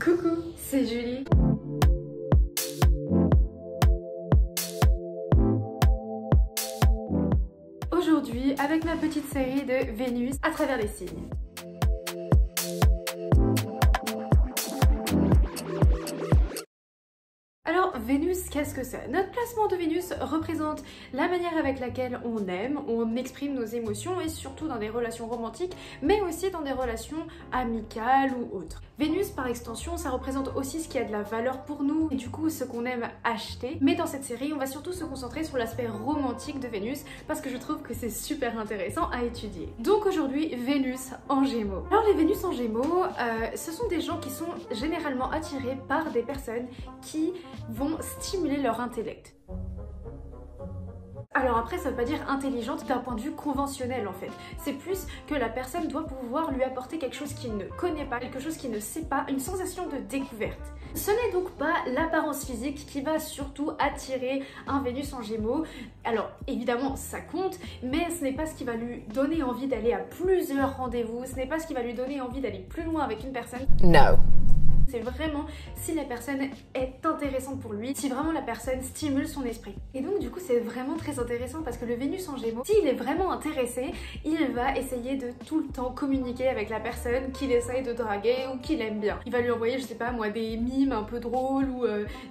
Coucou, c'est Julie. Aujourd'hui, avec ma petite série de Vénus à travers les signes. Alors Vénus, qu'est-ce que c'est? Notre placement de Vénus représente la manière avec laquelle on aime, on exprime nos émotions et surtout dans des relations romantiques, mais aussi dans des relations amicales ou autres. Vénus par extension, ça représente aussi ce qui a de la valeur pour nous et du coup ce qu'on aime acheter. Mais dans cette série, on va surtout se concentrer sur l'aspect romantique de Vénus parce que je trouve que c'est super intéressant à étudier. Donc aujourd'hui, Vénus en Gémeaux. Alors les Vénus en Gémeaux, ce sont des gens qui sont généralement attirés par des personnes qui vont stimuler leur intellect. Alors après, ça veut pas dire intelligente d'un point de vue conventionnel en fait. C'est plus que la personne doit pouvoir lui apporter quelque chose qu'il ne connaît pas, quelque chose qu'il ne sait pas, une sensation de découverte. Ce n'est donc pas l'apparence physique qui va surtout attirer un Vénus en Gémeaux. Alors évidemment ça compte, mais ce n'est pas ce qui va lui donner envie d'aller à plusieurs rendez-vous, ce n'est pas ce qui va lui donner envie d'aller plus loin avec une personne. No. C'est vraiment si la personne est intéressante pour lui, si vraiment la personne stimule son esprit. Et donc du coup c'est vraiment très intéressant parce que le Vénus en Gémeaux, s'il est vraiment intéressé, il va essayer de tout le temps communiquer avec la personne qu'il essaye de draguer ou qu'il aime bien. Il va lui envoyer, je sais pas moi, des mimes un peu drôles ou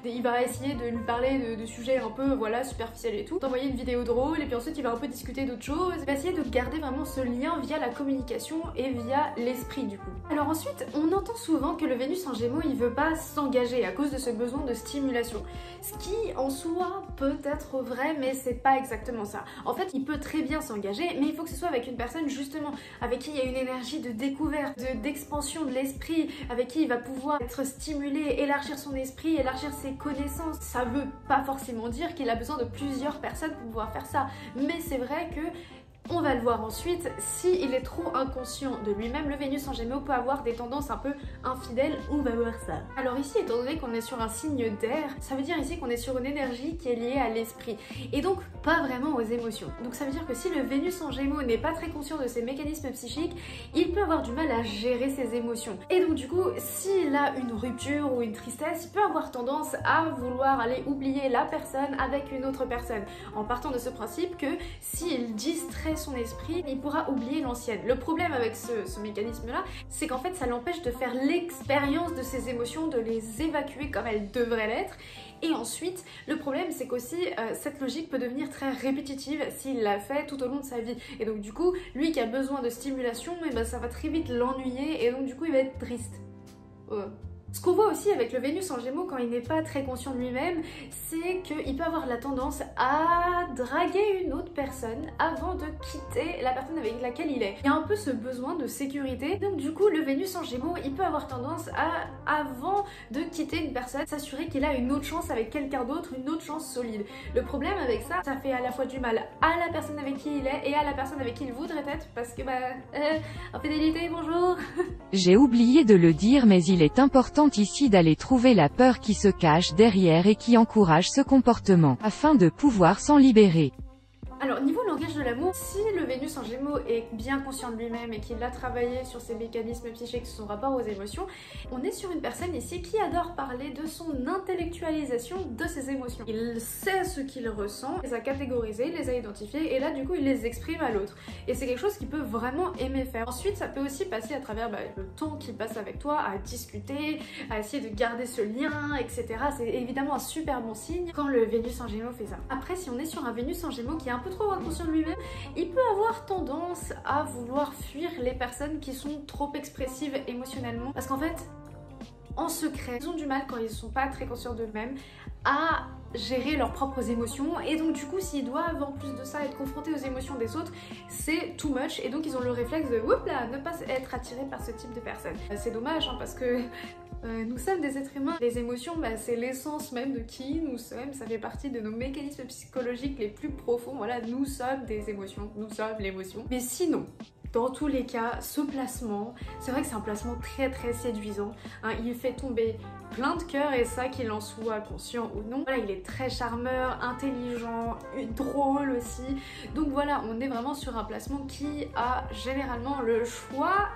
il va essayer de lui parler de sujets un peu voilà superficiels et tout, d'envoyer une vidéo drôle et puis ensuite il va un peu discuter d'autres choses. Il va essayer de garder vraiment ce lien via la communication et via l'esprit du coup. Alors ensuite, on entend souvent que le Vénus en Gémeaux il veut pas s'engager à cause de ce besoin de stimulation. Ce qui en soi peut être vrai, mais c'est pas exactement ça. En fait, il peut très bien s'engager, mais il faut que ce soit avec une personne justement avec qui il y a une énergie de découverte, d'expansion de l'esprit, avec qui il va pouvoir être stimulé, élargir son esprit, élargir ses connaissances. Ça veut pas forcément dire qu'il a besoin de plusieurs personnes pour pouvoir faire ça, mais c'est vrai que on va le voir ensuite, s'il est trop inconscient de lui-même, le Vénus en Gémeaux peut avoir des tendances un peu infidèles, on va voir ça. Alors ici, étant donné qu'on est sur un signe d'air, ça veut dire ici qu'on est sur une énergie qui est liée à l'esprit, et donc pas vraiment aux émotions. Donc ça veut dire que si le Vénus en Gémeaux n'est pas très conscient de ses mécanismes psychiques, il peut avoir du mal à gérer ses émotions. Et donc du coup, s'il a une rupture ou une tristesse, il peut avoir tendance à vouloir aller oublier la personne avec une autre personne, en partant de ce principe que s'il distrait son esprit, il pourra oublier l'ancienne. Le problème avec ce mécanisme-là, c'est qu'en fait, ça l'empêche de faire l'expérience de ses émotions, de les évacuer comme elles devraient l'être. Et ensuite, le problème, c'est qu'aussi, cette logique peut devenir très répétitive s'il l'a fait tout au long de sa vie. Et donc, du coup, lui qui a besoin de stimulation, et ben, ça va très vite l'ennuyer et donc, du coup, il va être triste. Ce qu'on voit aussi avec le Vénus en Gémeaux quand il n'est pas très conscient de lui-même, c'est qu'il peut avoir la tendance à draguer une autre personne avant de quitter la personne avec laquelle il est. Il y a un peu ce besoin de sécurité, donc du coup le Vénus en Gémeaux, il peut avoir tendance à, avant de quitter une personne, s'assurer qu'il a une autre chance avec quelqu'un d'autre, une autre chance solide. Le problème avec ça, ça fait à la fois du mal à la personne avec qui il est et à la personne avec qui il voudrait être, parce que infidélité, bonjour. J'ai oublié de le dire, mais il est important ici d'aller trouver la peur qui se cache derrière et qui encourage ce comportement, afin de pouvoir s'en libérer. Alors niveau langage de l'amour, si le Vénus en Gémeaux est bien conscient de lui-même et qu'il a travaillé sur ses mécanismes psychiques, son rapport aux émotions, on est sur une personne ici qui adore parler de son intellectualisation de ses émotions. Il sait ce qu'il ressent, il les a catégorisés, les a identifiés et là du coup il les exprime à l'autre. Et c'est quelque chose qu'il peut vraiment aimer faire. Ensuite ça peut aussi passer à travers le temps qu'il passe avec toi, à discuter, à essayer de garder ce lien, etc. C'est évidemment un super bon signe quand le Vénus en Gémeaux fait ça. Après si on est sur un Vénus en Gémeaux qui est un peu trop inconscient de lui-même, il peut avoir tendance à vouloir fuir les personnes qui sont trop expressives émotionnellement parce qu'en fait en secret ils ont du mal quand ils sont pas très conscients d'eux-mêmes à gérer leurs propres émotions et donc du coup s'ils doivent en plus de ça être confrontés aux émotions des autres, c'est too much et donc ils ont le réflexe de whoop là, ne pas être attirés par ce type de personnes. C'est dommage hein, parce que nous sommes des êtres humains, les émotions c'est l'essence même de qui nous sommes, ça fait partie de nos mécanismes psychologiques les plus profonds, voilà, nous sommes des émotions, nous sommes l'émotion. Mais sinon, dans tous les cas, ce placement, c'est vrai que c'est un placement très très séduisant, hein, il fait tomber plein de cœurs et ça qu'il en soit conscient ou non. Voilà, il est très charmeur, intelligent, drôle aussi. Donc voilà, on est vraiment sur un placement qui a généralement le choix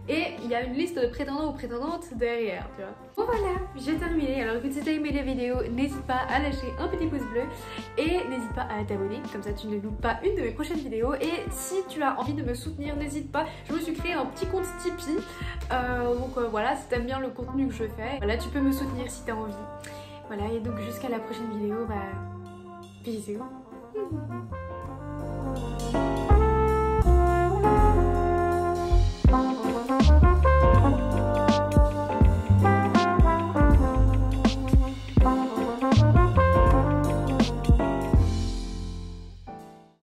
et il y a une liste de prétendants ou prétendantes derrière, tu vois. Bon voilà, j'ai terminé. Alors écoute, si t'as aimé la vidéo, n'hésite pas à lâcher un petit pouce bleu et n'hésite pas à t'abonner, comme ça tu ne loupes pas une de mes prochaines vidéos. Et si tu as envie de me soutenir, n'hésite pas, je me suis créé un petit compte Tipeee, voilà, si t'aimes bien le contenu que je fais, voilà, tu peux me soutenir si t'as envie. Voilà, et donc jusqu'à la prochaine vidéo, bisous.